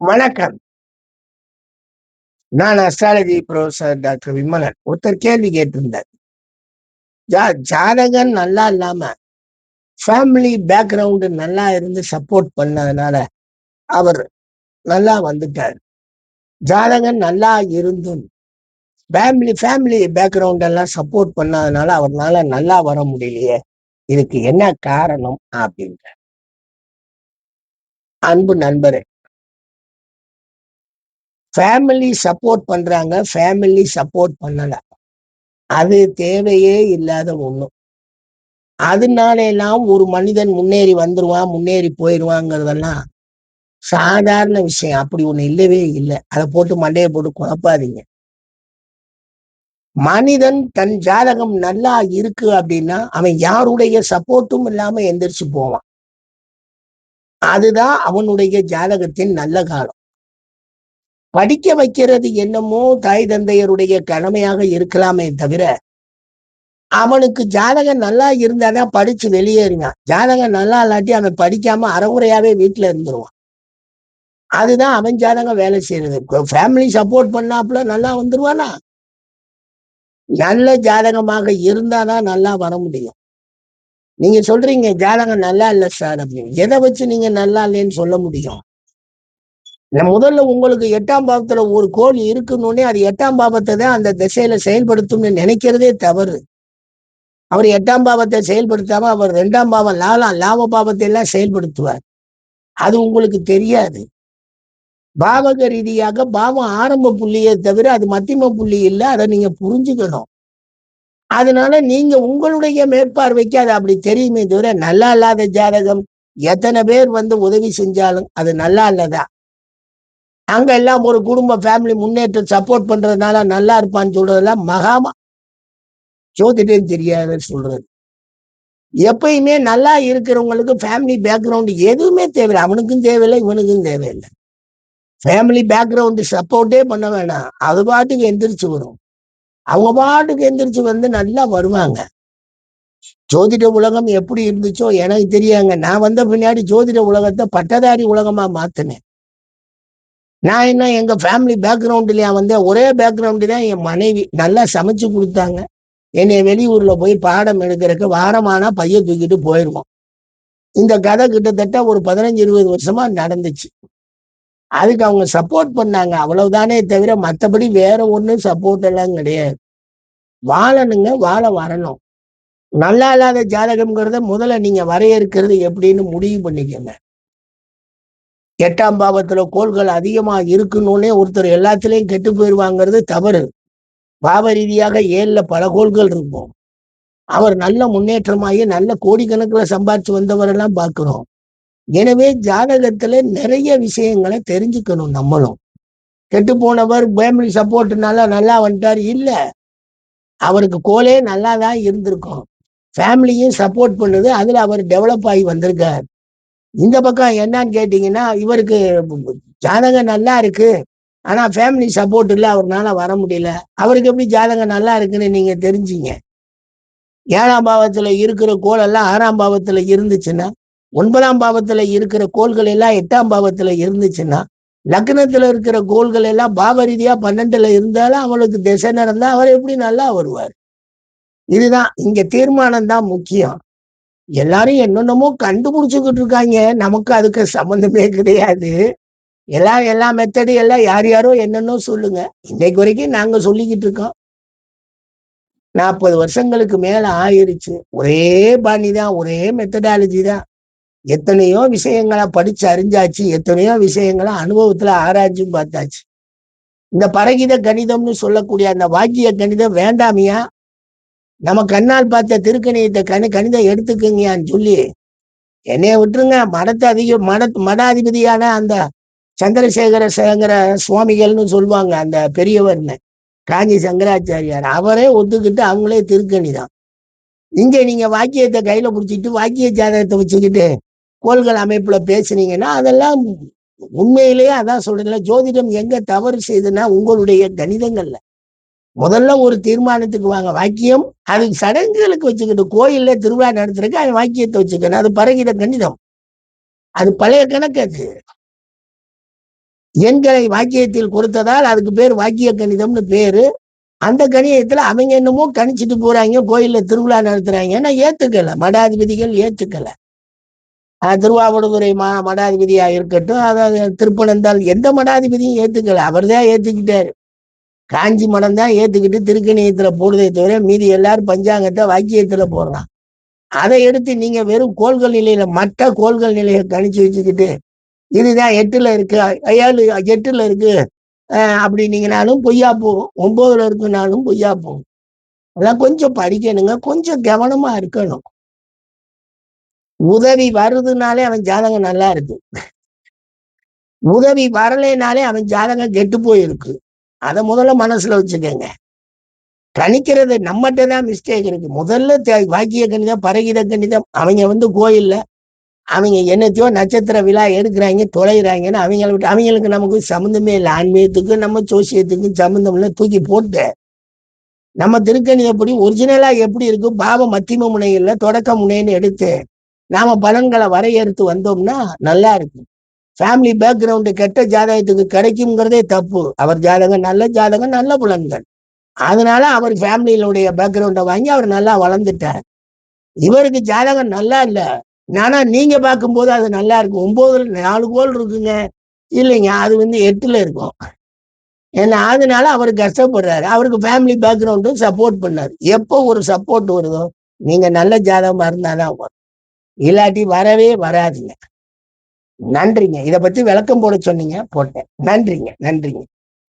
வணக்கம். நான் astrology professor doctor Vimalan. ஒருத்தர் கேள்வி கேட்டிருந்தார். ஜாதகம் நல்லா இல்லாம, ஃபேமிலி பேக்ரவுண்ட் நல்லா இருந்து சப்போர்ட் பண்ணதுனால, அவர் நல்லா வந்துட்டார். ஜாதகம் நல்லா இருந்தும், ஃபேமிலி ஃபேமிலி பேக்ரவுண்ட் எல்லாம் சப்போர்ட் பண்ணாதனால, அவர்னால நல்லா வர முடியலையே. இதுக்கு என்ன காரணம்? அப்படின்றார். அன்பு நண்பரே, ஃபேமிலி சப்போர்ட் பண்றாங்க, ஃபேமிலி சப்போர்ட் பண்ணல. அது தேவையே இல்லாத ஒண்ணு. அதனால எல்லாம் ஒரு மனிதன் முன்னேறி வந்துருவான், முன்னேறி போயிருவாங்கிறதெல்லாம் சாதாரண விஷயம். அப்படி ஒண்ணு இல்லவே இல்லை. அதை போட்டு மண்டையை போட்டு குழப்பாதீங்க. மனிதன் தன் ஜாதகம் நல்லா இருக்கு அப்படின்னா அவன் யாருடைய சப்போர்ட்டும் இல்லாம எந்திரிச்சு போவான். அதுதான் அவனுடைய ஜாதகத்தின் நல்ல காலம். படிக்க வைக்கிறது என்னமோ தாய் தந்தையருடைய கடமையாக இருக்கலாமே தவிர, அவனுக்கு ஜாதகம் நல்லா இருந்தாதான் படிச்சு வெளியேறினான். ஜாதகம் நல்லா இல்லாட்டி அவன் படிக்காம அறகுறையாவே வீட்டுல இருந்துருவான். அதுதான் அவன் ஜாதகம் வேலை செய்யறது. ஃபேமிலி சப்போர்ட் பண்ணாப்புல நல்லா வந்துருவானா? நல்ல ஜாதகமாக இருந்தாதான் நல்லா வர முடியும். நீங்க சொல்றீங்க ஜாதகம் நல்லா இல்ல சார் அப்படின்னு. எதை வச்சு நீங்க நல்லா இல்லைன்னு சொல்ல முடியும்? முதல்ல உங்களுக்கு 8ஆம் பாவத்துல ஒரு கோள் இருக்குன்னு அது 8ஆம் பாவத்தை தான் அந்த திசையில செயல்படுத்தும்னு நினைக்கிறதே தவறு. அவர் 8ஆம் பாவத்தை செயல்படுத்தாம அவர் 2ஆம் பாவம் லாப பாவத்தை எல்லாம் செயல்படுத்துவார். அது உங்களுக்கு தெரியாது. பாவக ரீதியாக பாவம் ஆரம்ப புள்ளியே தவிர அது மத்திம புள்ளி இல்லை. அதை நீங்க புரிஞ்சுக்கணும். அதனால நீங்க உங்களுடைய மேற்பார்வைக்கு அது அப்படி தெரியுமே தவிர, நல்லா இல்லாத ஜாதகம் எத்தனை பேர் வந்து உதவி செஞ்சாலும் அது நல்லா இல்லதா? அங்க எல்லாம் ஒரு குடும்ப ஃபேமிலி முன்னேற்றம் சப்போர்ட் பண்றதுனால நல்லா இருப்பான்னு சொல்றதெல்லாம் மகாமா ஜோதிடம் தெரியாத சொல்றது. எப்பயுமே நல்லா இருக்கிறவங்களுக்கு ஃபேமிலி பேக்ரவுண்ட் எதுவுமே தேவையில்லை. அவனுக்கும் தேவையில்லை, இவனுக்கும் தேவையில்லை. ஃபேமிலி பேக்ரவுண்ட் சப்போர்ட்டே பண்ண வேணாம். அது பாட்டுக்கு எந்திரிச்சு வரும். அவங்க பாட்டுக்கு எந்திரிச்சு வந்து நல்லா வருவாங்க. ஜோதிட உலகம் எப்படி இருந்துச்சோ எனக்கு தெரியாங்க. நான் வந்த பின்னாடி ஜோதிட உலகத்தை பட்டதாரி உலகமா மாத்தினேன். நான் என்ன எங்க ஃபேமிலி பேக்ரவுண்ட்லயா வந்தேன்? ஒரே பேக்ரவுண்டு தான். என் மனைவி நல்லா சமைச்சு கொடுத்தாங்க. என்னை வெளியூர்ல போய் பாடம் எடுக்கிறதுக்கு வாரமானா பைய தூக்கிட்டு போயிருவோம். இந்த கதை கிட்டத்தட்ட ஒரு 15-20 வருஷமா நடந்துச்சு. அதுக்கு அவங்க சப்போர்ட் பண்ணாங்க, அவ்வளவுதானே தவிர மற்றபடி வேற ஒண்ணும் சப்போர்ட் எல்லாம் கிடையாது. வாழணுங்க, வாழ வரணும். நல்லா இல்லாத ஜாதகம்ங்கிறத முதல்ல நீங்க வரையறுக்கிறது எப்படின்னு முடிவு பண்ணிக்கங்க. 8ஆம் பாவத்துல கோள்கள் அதிகமா இருக்குன்னு ஒருத்தர் எல்லாத்துலயும் கெட்டு போயிருவாங்கிறது தவறு. பாவ ரீதியாக 7ல பல கோள்கள் இருக்கும். அவர் நல்ல முன்னேற்றமாகி நல்ல கோடிக்கணக்கில் சம்பாதிச்சு வந்தவரெல்லாம் பார்க்கிறோம். எனவே ஜாதகத்துல நிறைய விஷயங்களை தெரிஞ்சுக்கணும். நம்மளும் கெட்டு போனவர் ஃபேமிலி சப்போர்ட்னால நல்லா வந்துட்டார் இல்ல. அவருக்கு கோலே நல்லா தான் இருந்திருக்கும். ஃபேமிலியும் சப்போர்ட் பண்ணுது. அதுல அவர் டெவலப் ஆகி வந்திருக்கார். இந்த பக்கம் என்னன்னு கேட்டீங்கன்னா, இவருக்கு ஜாதகம் நல்லா இருக்கு. ஆனா ஃபேமிலி சப்போர்ட் இல்ல. அவர்னால வர முடியல. அவருக்கு எப்படி ஜாதகம் நல்லா இருக்குன்னு நீங்க தெரிஞ்சீங்க? 7ஆம் பாவத்துல இருக்கிற கோள் எல்லாம் 6ஆம் பாவத்துல இருந்துச்சுன்னா, 9ஆம் பாவத்துல இருக்கிற கோள்கள் எல்லாம் 8ஆம் பாவத்துல இருந்துச்சுன்னா, லக்னத்துல இருக்கிற கோள்கள் எல்லாம் பாவ ரீதியா 12ல இருந்தாலும் அவளுக்கு திசை நடந்தா அவர் எப்படி நல்லா வருவார்? இதுதான் இங்க தீர்மானம் தான் முக்கியம். எல்லாரும் என்னென்னமோ கண்டுபிடிச்சுக்கிட்டு இருக்காங்க. நமக்கு அதுக்கு சம்பந்தமே கிடையாது. எல்லா மெத்தடு எல்லாம் யார் யாரோ என்னன்னோ சொல்லுங்க. இன்னைக்கு வரைக்கும் நாங்க சொல்லிக்கிட்டு இருக்கோம். 40 வருஷங்களுக்கு மேல ஆயிருச்சு. ஒரே பாணி தான், ஒரே மெத்தடாலஜி தான். எத்தனையோ விஷயங்களை படிச்சு அறிஞ்சாச்சு. எத்தனையோ விஷயங்களை அனுபவத்துல ஆராய்ச்சும் பார்த்தாச்சு. இந்த பரகித கணிதம்னு சொல்லக்கூடிய அந்த வாக்கிய கணிதம் வேண்டாமியா? நம்ம கண்ணால் பார்த்த திருக்கணிதத்தை கணிதம் எடுத்துக்கங்கயான்னு சொல்லி என்னைய விட்டுருங்க. மடாதிபதியான அந்த சந்திரசேகர சுவாமிகள்னு சொல்லுவாங்க, அந்த பெரியவர்னு காஞ்சி சங்கராச்சாரியார். அவரே ஒத்துக்கிட்டு அவங்களே திருக்கணிதான். இங்க நீங்க வாக்கியத்தை கையில பிடிச்சிட்டு வாக்கிய ஜாதகத்தை வச்சுக்கிட்டு கோள்கள் அமைப்புல பேசுனீங்கன்னா அதெல்லாம் உண்மையிலேயே அதான் சொல்றேன். ஜோதிடம் எங்க தவறு செய்யுதுன்னா உங்களுடைய கணிதங்கள்ல. முதல்ல ஒரு தீர்மானத்துக்கு வாங்க. வாக்கியம் அது சடங்குகளுக்கு வச்சுக்கிட்டு கோயில்ல திருவிழா நடத்துறதுக்கு அவன் வாக்கியத்தை வச்சுக்கணும். அது பரகித கணிதம். அது பழைய கணக்கு. அது எண்களை வாக்கியத்தில் கொடுத்ததால் அதுக்கு பேர் வாக்கிய கணிதம்னு பேரு. அந்த கணிதத்துல அவங்க என்னமோ கணிச்சிட்டு போறாங்க, கோயில்ல திருவிழா நடத்துறாங்க. நான் ஏத்துக்கல, மடாதிபதிகள் ஏத்துக்கல. திருவாவடுதுறை மடாதிபதியா இருக்கட்டும், அதாவது திருப்பனந்தாள் எந்த மடாதிபதியும் ஏத்துக்கல. அவர் தான் ஏத்துக்கிட்டாரு. காஞ்சி மடம் தான் ஏத்துக்கிட்டு திருக்கணியத்துல போடுதே தவிர மீதி எல்லாரும் பஞ்சாங்கத்தை வாக்கியத்துல போடுறான். அதை எடுத்து நீங்க வெறும் கோள்கள் நிலையில மற்ற கோள்கள் நிலையை கணிச்சு வச்சுக்கிட்டு இதுதான் 8ல இருக்கு, 7 8ல இருக்கு அப்படின்னீங்கனாலும் பொய்யா போகும். 9ல இருக்குனாலும் பொய்யா போகும். அதெல்லாம் கொஞ்சம் படிக்கணுங்க, கொஞ்சம் கவனமா இருக்கணும். உதவி வருதுனாலே அவன் ஜாதகம் நல்லா இருக்கு, உதவி வரலைனாலே அவன் ஜாதகம் கெட்டு போயிருக்கு. அதை முதல்ல மனசுல வச்சுக்கோங்க. கணிக்கிறது நம்மகிட்ட தான் மிஸ்டேக் இருக்கு. முதல்ல வாக்கிய கணிதம், பரகித கணிதம், அவங்க கோயில்ல அவங்க என்னத்தையோ நட்சத்திர விழா எடுக்கிறாங்க, தொலைகிறாங்கன்னு அவங்கள விட்டு, அவங்களுக்கு நமக்கு சம்மந்தமே இல்லை. ஆன்மீகத்துக்கும் நம்ம ஜோசியத்துக்கும் சம்மந்தம் இல்லை, தூக்கி போட்டு நம்ம திருக்கணிதப்படி ஒரிஜினலா எப்படி இருக்கு, பாவ மத்திம முனைகள்ல தொடக்க முனைன்னு எடுத்து நாம பலன்களை வரையறுத்து வந்தோம்னா நல்லா இருக்கும். ஃபேமிலி பேக்ரவுண்டு கெட்ட ஜாதகத்துக்கு கிடைக்குங்கிறதே தப்பு. அவர் ஜாதகம் நல்ல ஜாதகம், நல்ல புலன்கள். அதனால அவர் ஃபேமிலியினுடைய பேக்ரவுண்டை வாங்கி அவர் நல்லா வளர்ந்துட்டார். இவருக்கு ஜாதகம் நல்லா இல்ல, ஆனா நீங்க பார்க்கும்போது அது நல்லா இருக்கும். 9ல் 4 கோள் இருக்குங்க, இல்லைங்க அது 8ல இருக்கும். ஏன்னா அதனால அவர் கஷ்டப்படுறாரு. அவருக்கு ஃபேமிலி பேக்ரவுண்டும் சப்போர்ட் பண்ணாரு. எப்போ ஒரு சப்போர்ட் வருதோ நீங்க நல்ல ஜாதகமா இருந்தாதான் வரும், இல்லாட்டி வரவே வராதுங்க. நன்றிங்க. இதை பத்தி விளக்கம் போட சொன்னீங்க, போட்டேன். நன்றிங்க, நன்றிங்க.